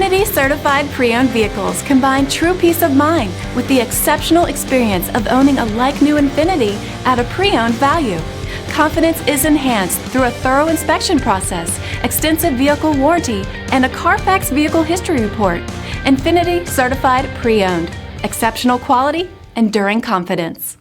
Infiniti certified pre-owned vehicles combine true peace of mind with the exceptional experience of owning a like-new Infiniti at a pre-owned value. Confidence is enhanced through a thorough inspection process, extensive vehicle warranty, and a Carfax vehicle history report. Infiniti certified pre-owned. Exceptional quality, enduring confidence.